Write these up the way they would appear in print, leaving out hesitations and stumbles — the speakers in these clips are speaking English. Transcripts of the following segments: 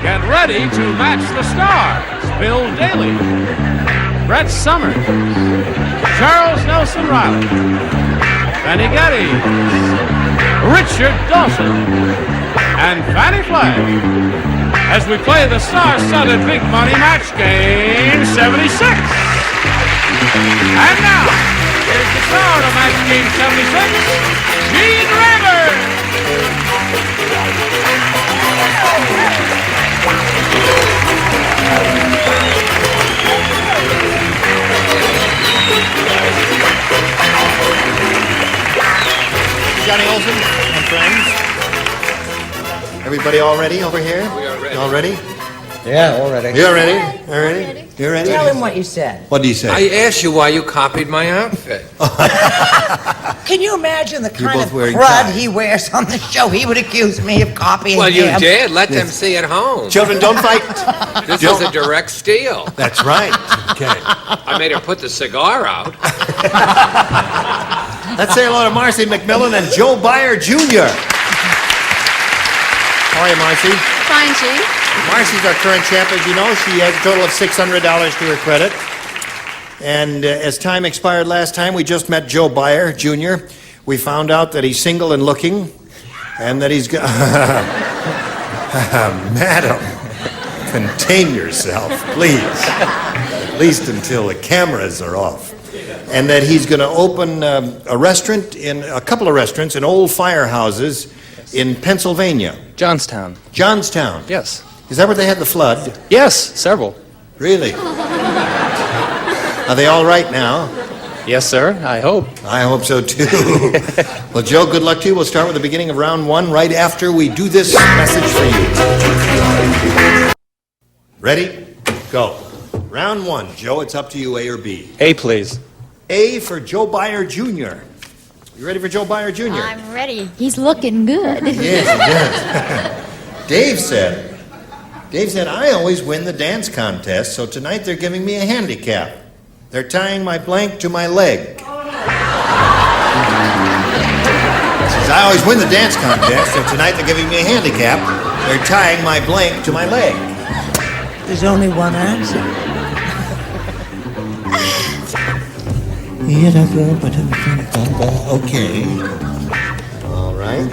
Get ready to match the stars. Bill Daly, Brett Summers, Charles Nelson Reilly, Benny Gatteys, Richard Dawson, and Fannie Flagg as we play the star-studded big money match game 76. And now, here's the star of match game 76, Gene Rayburn. Johnny Olson and friends. Everybody all ready over here? We are ready. All ready? Yeah, all ready. You're ready? All ready? You're ready? Tell him what you said. What did he say? I asked you why you copied my outfit. Can you imagine the kind both of wearing crud ties. he wears on the show? He would accuse me of copying Well, you him. did. Let them see at home. Children, don't fight. This is a direct steal. That's right. Okay. I made her put the cigar out. Let's say hello to Marcy McMillan and Joe Byer Jr. How are you, Marcy? Fine, Gene. Marcy's our current champ, as you know. She has a total of $600 to her credit. And as time expired last time, we just met Joe Byer Jr. We found out that he's single and looking, and that he's got... Madam, contain yourself, please. At least until the cameras are off. And that he's going to open a couple of restaurants in old firehouses in Pennsylvania. Johnstown. Johnstown. Yes. Is that where they had the flood? Yes, several. Really? Are they all right now? Yes, sir, I hope. I hope so, too. Well, Joe, good luck to you. We'll start with the beginning of round one right after we do this message for you. Ready? Go. Round one. Joe, it's up to you, A or B. A, please. A for Joe Byer Jr. You ready for Joe Byer Jr.? I'm ready. He's looking good. Yes, he does. Dave said, I always win the dance contest, so tonight they're giving me a handicap. They're tying my blank to my leg. Says, I always win the dance contest, so tonight they're giving me a handicap. They're tying my blank to my leg. There's only one answer. Okay. All right.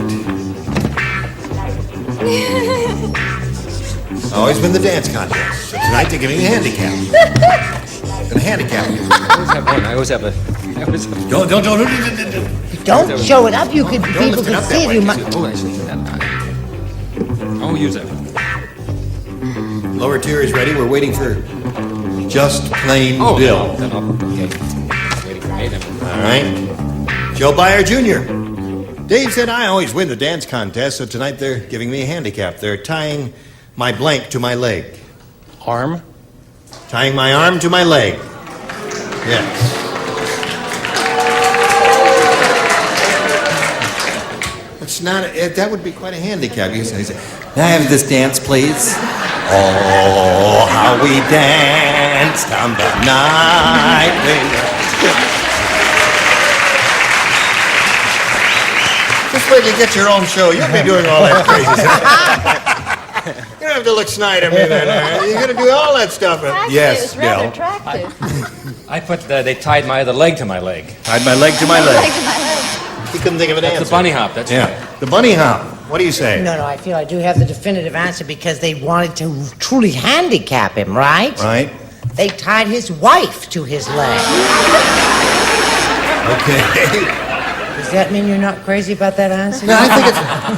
I always win the dance contest, so tonight they're giving me a handicap. Gonna handicap you. I always have a... Don't. Don't show it up. You could. Don't People lift it could up see that it. You way. might. Oh, I should do that. I'll use it. Lower tier is ready. We're waiting for Just Plain Bill. Then I'll... Okay. Waiting for me then. All right. Joe Byer Jr. Dave said, I always win the dance contest, so tonight they're giving me a handicap. They're tying my blank to my leg. Arm. Tying my arm to my leg. Yes. It's not, that would be quite a handicap. You say, may I have this dance, please? Oh, how we danced on the night. Just wait till you get your own show. You'll be doing all that crazy stuff. You don't have to look snide at me then. You're going to do all that stuff. Actually, Yes, it was rather Bill. attractive. I put they tied my other leg to my leg. Tied my leg to my leg. Like my leg. He couldn't think of an answer. That's the bunny hop, that's Yeah, the bunny hop. What do you say? No, I feel I do have the definitive answer because they wanted to truly handicap him, right? Right? They tied his wife to his leg. Okay. Does that mean you're not crazy about that answer? No, I think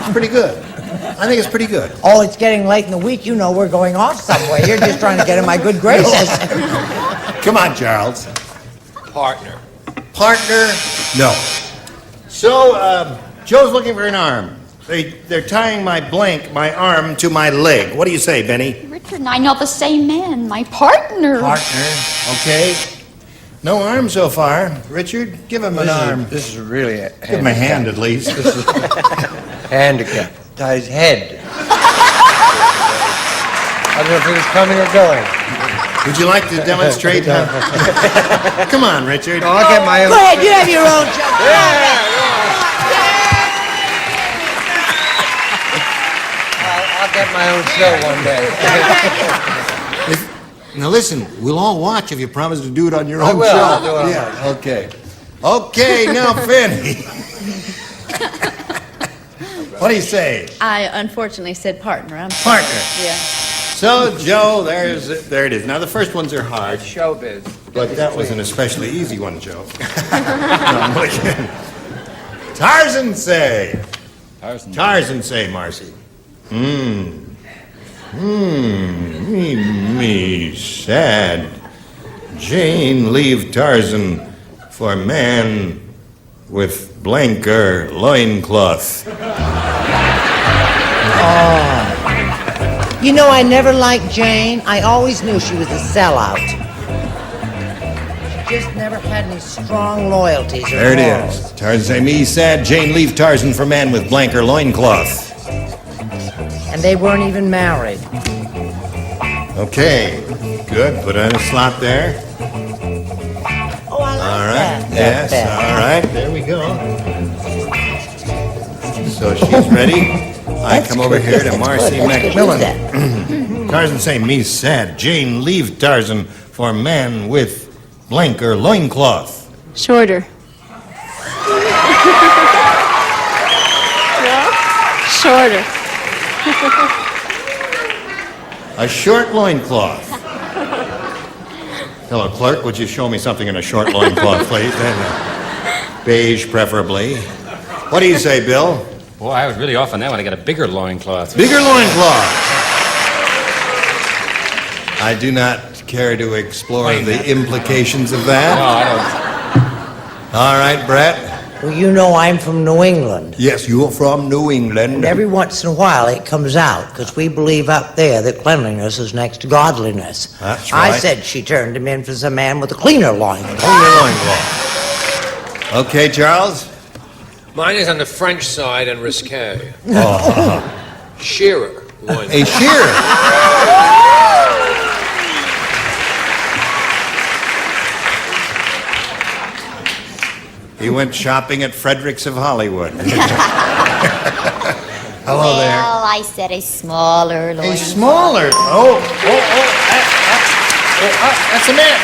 it's pretty good. I think it's pretty good. Oh, it's getting late in the week. You know we're going off somewhere. You're just trying to get in my good graces. Come on, Charles. Partner. Partner? No. So, Joe's looking for an arm. They're tying my arm to my leg. What do you say, Benny? Richard and I know the same man, my partner. Partner. Okay. No arm so far. Richard, give him an arm. This is really a Give him a hand at least. handicap. Tie his head. I don't know if he was coming or going. Would you like to demonstrate? Come on, Richard. No, I'll get my own. Go ahead, you have your own show. I'll get get my own show one day. Now listen, we'll all watch if you promise to do it on your I own will. show. I'll do it on Yeah, okay. Okay, now Fannie. What do you say? I unfortunately said partner. I'm sorry. Partner. Yeah. So, Joe, there it is. Now, the first ones are hard, Showbiz. but that was an especially easy one, Joe. No, I'm looking. Tarzan say. Tarzan say, Marcy. Me sad. Jane leave Tarzan for man with blanker loincloth. You know, I never liked Jane. I always knew she was a sellout. She just never had any strong loyalties or There it morals. is. Tarzan say, me sad. Jane leave Tarzan for man with blanker loincloth. And they weren't even married. Okay, good. Put on a slot there. Oh, I like All right. that. Yes, That. all right. There we go. So she's ready. I That's come over good. here to That's Marcy good. That's good. Macmillan. Who's that? Tarzan say, me sad. Jane leave Tarzan for man with blanker loincloth. Shorter. Shorter. A short loincloth. Hello, clerk. Would you show me something in a short loincloth, please? Beige, preferably. What do you say, Bill? Boy, I was really off on that one. I got a bigger loincloth. Bigger loincloth. I do not care to explore the implications of No, that. I All right, Brett. Well, you know I'm from New England. Yes, you're from New England. And every once in a while it comes out, because we believe up there that cleanliness is next to godliness. That's I right. said she turned him in for some man with a cleaner loincloth. Bigger loincloth. Okay, Charles. Mine is on the French side and risque. Oh, Shearer. One. a shearer. He went shopping at Fredericks of Hollywood. Hello there. Well, I said a smaller A loin. smaller. That's a man.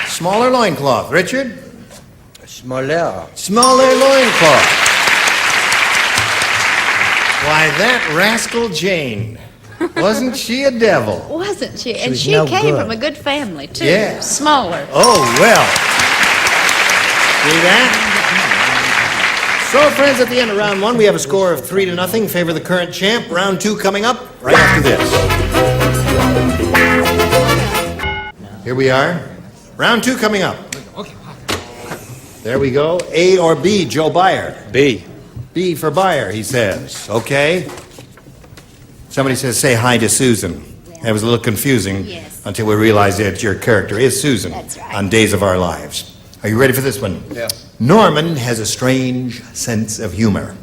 Smaller loincloth. Richard? Smollera. Smaller loincloth. Why, that rascal Jane. Wasn't she a devil? Wasn't she? And was she no came good. from a good family, too. Yeah. Smaller. Oh, well. See that? So, friends, at the end of round one, we have a score of 3-0, favor the current champ. Round two coming up right after this. Here we are. Round two coming up. There we go. A or B, Joe Byer. B. B for Byer, he says. Okay. Somebody says, say hi to Susan. That was a little confusing Yes. until we realized that your character is Susan That's right. on Days of Our Lives. Are you ready for this one? Yeah. Norman has a strange sense of humor.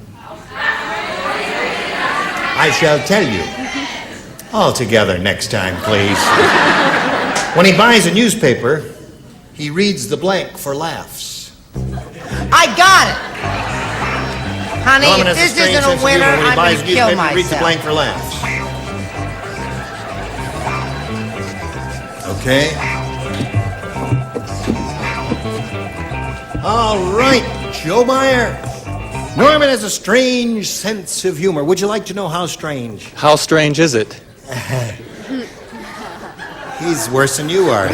I shall tell you. All together next time, please. When he buys a newspaper, he reads the blank for laughs. I got it! Honey, Norman if has this strange isn't sense a of humor. winner, When he I'm buys going a to kill newspaper, he reads the myself. blank for laughs. Okay. All right, Joe Byer. Norman has a strange sense of humor. Would you like to know how strange? How strange is it? He's worse than you are.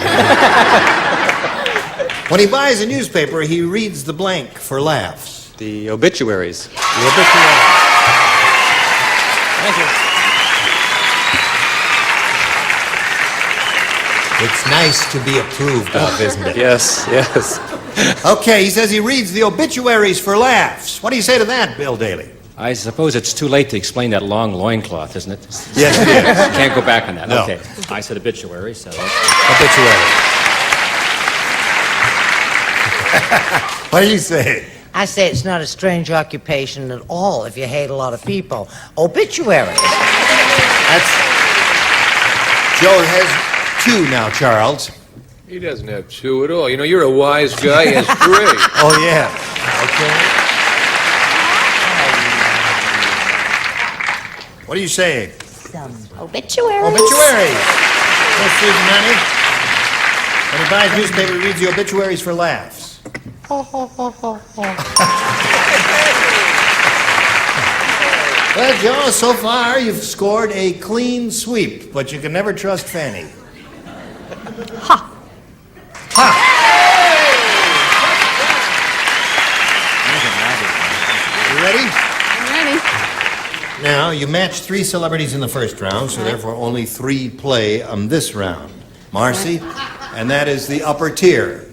When he buys a newspaper, he reads the blank for laughs. The obituaries. The obituary. Thank you. It's nice to be approved of, isn't it? Yes, yes. Okay, he says he reads the obituaries for laughs. What do you say to that, Bill Daly? I suppose it's too late to explain that long loincloth, isn't it? Yes, it is. Can't go back on that. No. Okay. I said obituary, so... Obituary. What do you say? I say it's not a strange occupation at all if you hate a lot of people. Obituaries. That's... Joe has two now, Charles. He doesn't have two at all. You know, you're a wise guy. He has three. Oh, yeah. Okay. What do you say? Some obituaries. Obituaries. Miss Susan, honey. When he buys newspaper, he reads the obituaries for laughs. Well, Joe, so far you've scored a clean sweep, but you can never trust Fannie. Ha. You ready? I'm ready. Now, you matched 3 celebrities in the first round, so therefore only 3 play on this round. Marcy, and that is the upper tier.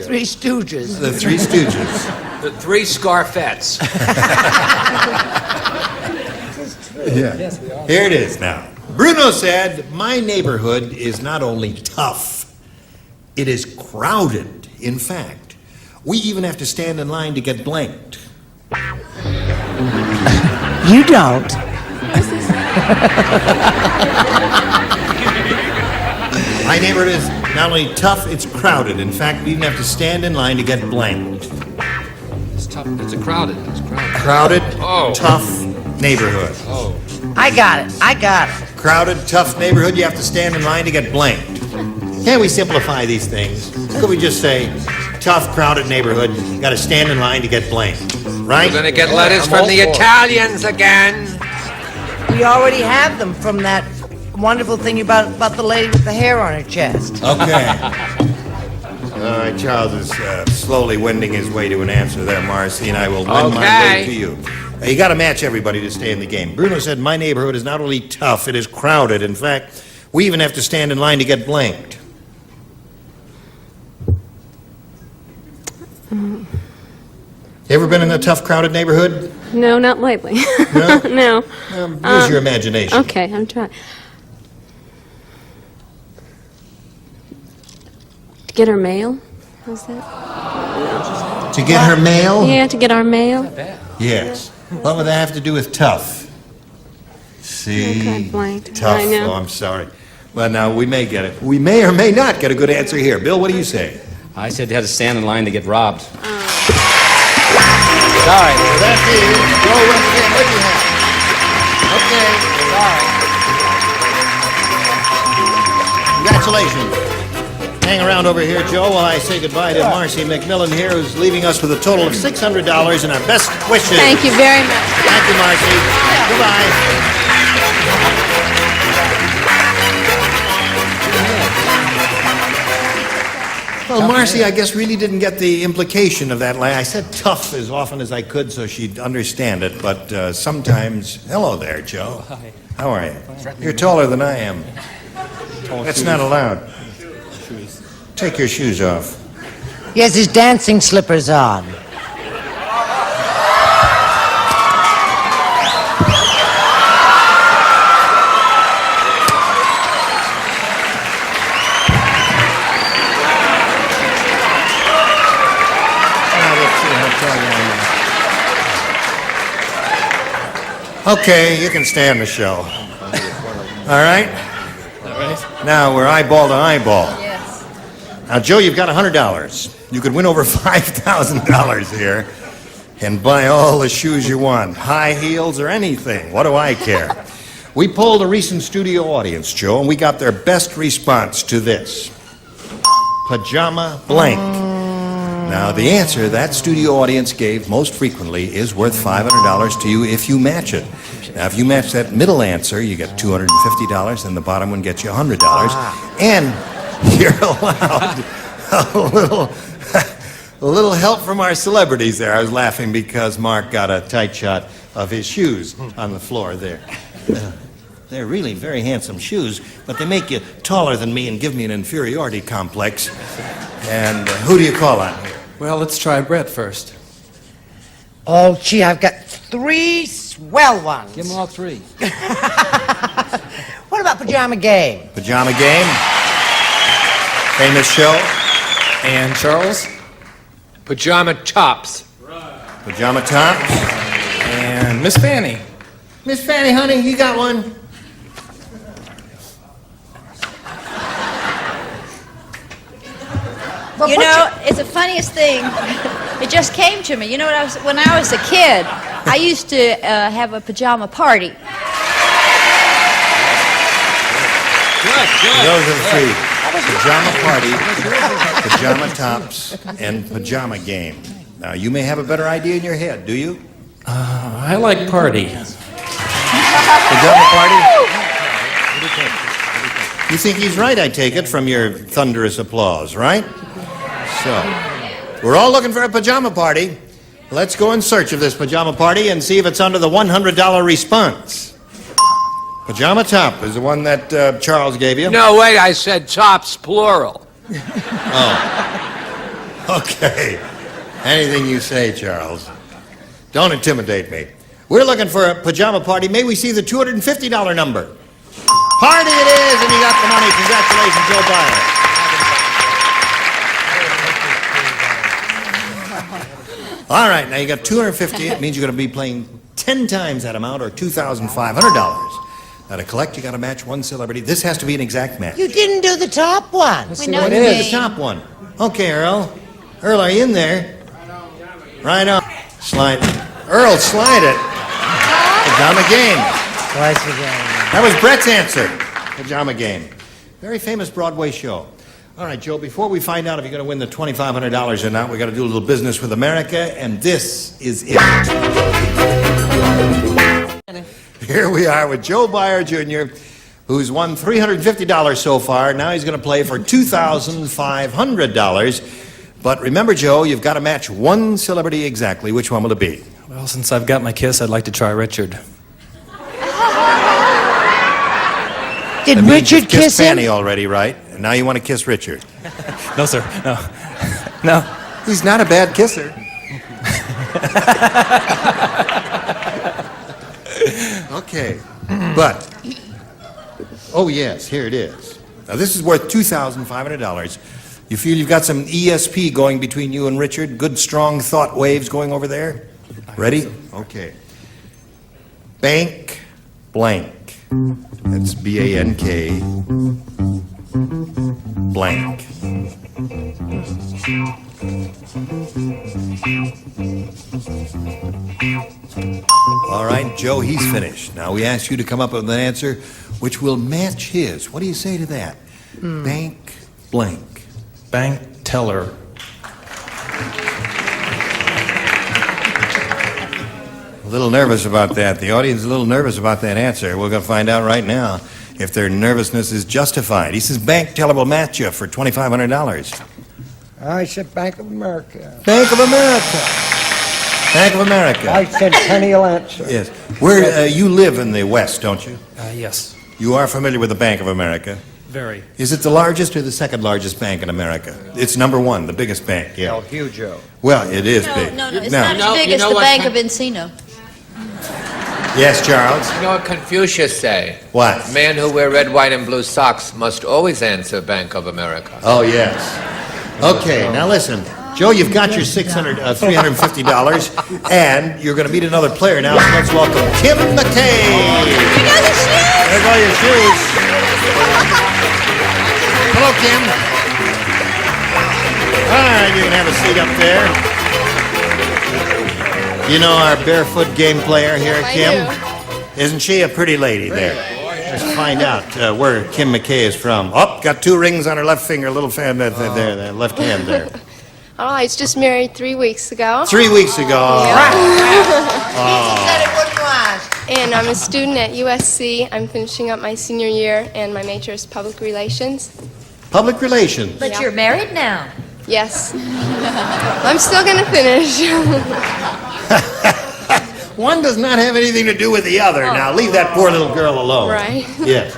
Three Stooges. The 3 Stooges. The 3 Scarfettes. Yeah. Here it is now. Bruno said, my neighborhood is not only tough, it is crowded. In fact, we even have to stand in line to get blanked. You don't. My neighborhood is not only tough, it's crowded. In fact, we even have to stand in line to get blanked. It's tough. It's crowded. Crowded, Oh. tough neighborhood. Oh. I got it. Crowded, tough neighborhood, you have to stand in line to get blanked. Can't we simplify these things? Could we just say, tough, crowded neighborhood, you gotta stand in line to get blanked, right? We're gonna get letters from the Italians again. We already have them from that wonderful thing about the lady with the hair on her chest. Okay. All right, Charles is slowly wending his way to an answer there, Marcy, and I will wend my way to you. You got to match everybody to stay in the game. Bruno said, my neighborhood is not only tough, it is crowded. In fact, we even have to stand in line to get blanked. You ever been in a tough, crowded neighborhood? No, not lately. No? No. Use your imagination. Okay, I'm trying. To get her mail? How's that? To get her mail? Yeah, to get our mail. Yes. What would that have to do with tough? See? Okay, blanked. Tough. I know. Oh, I'm sorry. Well, now, we may get it. We may or may not get a good answer here. Bill, what do you say? I said they had to stand in line to get robbed. Sorry. That is, go with it. What do you have? Okay. Sorry. Congratulations. Hang around over here, Joe, while I say goodbye to Marcy McMillan here, who's leaving us with a total of $600 and our best wishes. Thank you very much. Thank you, Marcy. Goodbye. Well, Marcy, I guess, really didn't get the implication of that line. I said tough as often as I could so she'd understand it, but sometimes... Hello there, Joe. Hi. How are you? You're taller than I am. That's not allowed. Take your shoes off. He has his dancing slippers on. Okay, you can stay on the show. All right? Now we're eyeball to eyeball. Yes. Now, Joe, you've got $100. You could win over $5,000 here and buy all the shoes you want, high heels or anything. What do I care? We polled a recent studio audience, Joe, and we got their best response to this. Pajama blank. Now, the answer that studio audience gave most frequently is worth $500 to you if you match it. Now, if you match that middle answer, you get $250, and the bottom one gets you $100. And you're allowed a little help from our celebrities there. I was laughing because Mark got a tight shot of his shoes on the floor there. They're really very handsome shoes, but they make you taller than me and give me an inferiority complex. And who do you call on here? Well, let's try Brett first. Oh, gee, I've got 3 swell ones. Give them all 3. What about Pajama Game? Pajama Game. Famous show. And Charles. Pajama tops. Pajama Tops. And Miss Fannie. Miss Fannie, honey, you got one? Well, You know, it's the funniest thing. It just came to me. You know, when I was a kid, I used to have a pajama party. Those are the three. Pajama party, pajama tops, and pajama game. Now, you may have a better idea in your head, do you? I like party. Pajama party? You think he's right, I take it, from your thunderous applause, right? So, we're all looking for a pajama party. Let's go in search of this pajama party and see if it's under the $100 response. Pajama top is the one that Charles gave you. No, wait, I said tops, plural. Oh. Okay. Anything you say, Charles. Don't intimidate me. We're looking for a pajama party. May we see the $250 number? Party it is, and you got the money. Congratulations, Joe Byer. All right, now you got $250. It means you're going to be playing 10 times that amount, or $2,500. Now, to collect, you got to match one celebrity. This has to be an exact match. You didn't do the top one. We know What the is name. the top one? Okay, Earl. Earl, are you in there? Right on. Slide. Earl, slide it. Pajama game. Twice again. That was Brett's answer. Pajama game. Very famous Broadway show. All right, Joe, before we find out if you're going to win the $2,500 or not, we got to do a little business with America, and this is it. Here we are with Joe Byer Jr., who's won $350 so far. Now he's going to play for $2,500. But remember, Joe, you've got to match one celebrity exactly. Which one will it be? Well, since I've got my kiss, I'd like to try Richard. Did That means Richard you've kissed kiss him? Fannie already, right? And now you want to kiss Richard. No, sir. No. No. He's not a bad kisser. Okay. But, oh yes, here it is. Now this is worth $2,500. You feel you've got some ESP going between you and Richard? Good, strong thought waves going over there? Ready? Okay. Bank blank. That's B-A-N-K blank. All right, Joe, he's finished. Now we ask you to come up with an answer which will match his. What do you say to that? Bank blank. Bank teller. A little nervous about that. The audience is a little nervous about that answer. We're going to find out right now if their nervousness is justified. He says bank teller will match you for $2,500. I said Bank of America. Bank of America. Bank of America. I said Centennial answer. Yes. Where you live in the West, don't you? Yes. You are familiar with the Bank of America. Very. Is it the largest or the second largest bank in America? It's number one, the biggest bank, yeah. Oh, huge, Joe. Well, it is big. No, it's Now- not as big as the Bank of Encino. Yes, Charles? You know what Confucius say? What? Men who wear red, white, and blue socks must always answer Bank of America. Oh, yes. Okay, now listen. Joe, you've got your $350, and you're going to meet another player now. So let's welcome Kim McKay. There go your shoes. Hello, Kim. All right, you can have a seat up there. You know our barefoot game player here, Kim? Isn't she a pretty lady there? Let's find out where Kim McKay is from. Oh, got 2 rings on her left finger, little fan there, that left hand there. Oh, I was just married 3 weeks ago. 3 weeks ago. And I'm a student at USC. I'm finishing up my senior year, and my major is public relations. Public relations. But you're married now. Yes. I'm still going to finish. One does not have anything to do with the other. Now, leave that poor little girl alone. Right. Yes.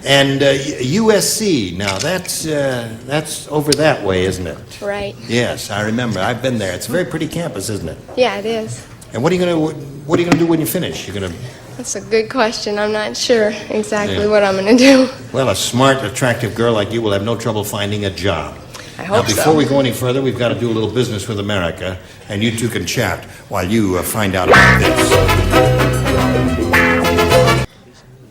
And USC, now that's over that way, isn't it? Right. Yes, I remember. I've been there. It's a very pretty campus, isn't it? Yeah, it is. And what are you gonna do when you finish? You're gonna That's a good question. I'm not sure exactly Yeah. what I'm going to do. Well, a smart, attractive girl like you will have no trouble finding a job. I Now, hope before so. we go any further, we've got to do a little business with America, and you two can chat while you find out about this.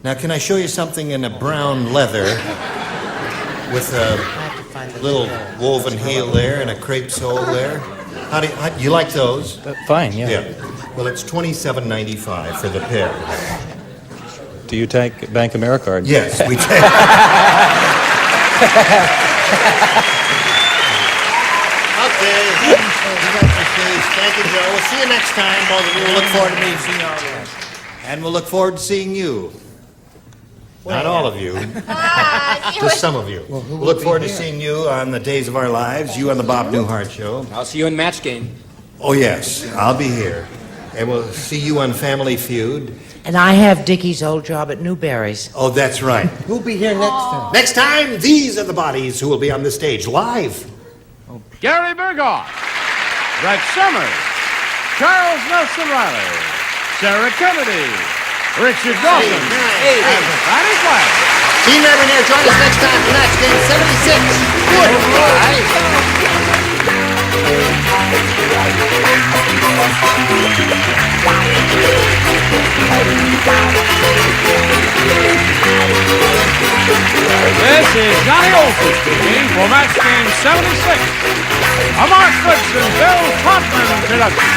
Now, can I show you something in a brown leather with a little woven heel there and a crepe sole there? How do you like those? Fine, yeah. Yeah. Well, it's $27.95 for the pair. Do you take Bank America? Or... Yes, we take. Okay. You got your shoes. Thank you, Joe. We'll see you next time, both of you. We'll look forward to seeing you all again. And we'll look forward to seeing you. Not all of you. Just some of you. We'll look forward to seeing you on the Days of Our Lives, you on the Bob Newhart Show. I'll see you in match game. Oh, yes. I'll be here. And we'll see you on Family Feud. And I have Dickie's old job at Newberry's. Oh, that's right. Who'll be here next time? Next time, these are the bodies who will be on the stage live. Gary Burghoff, Brett Summers, Charles Nelson Riley, Sarah Kennedy, Richard Dawson, and Fannie Flagg. Team Reverend, join us next time for Match Game 76. This is Johnny Olson speaking for Match Game 76, a Mark Goodson, Bill Todman production.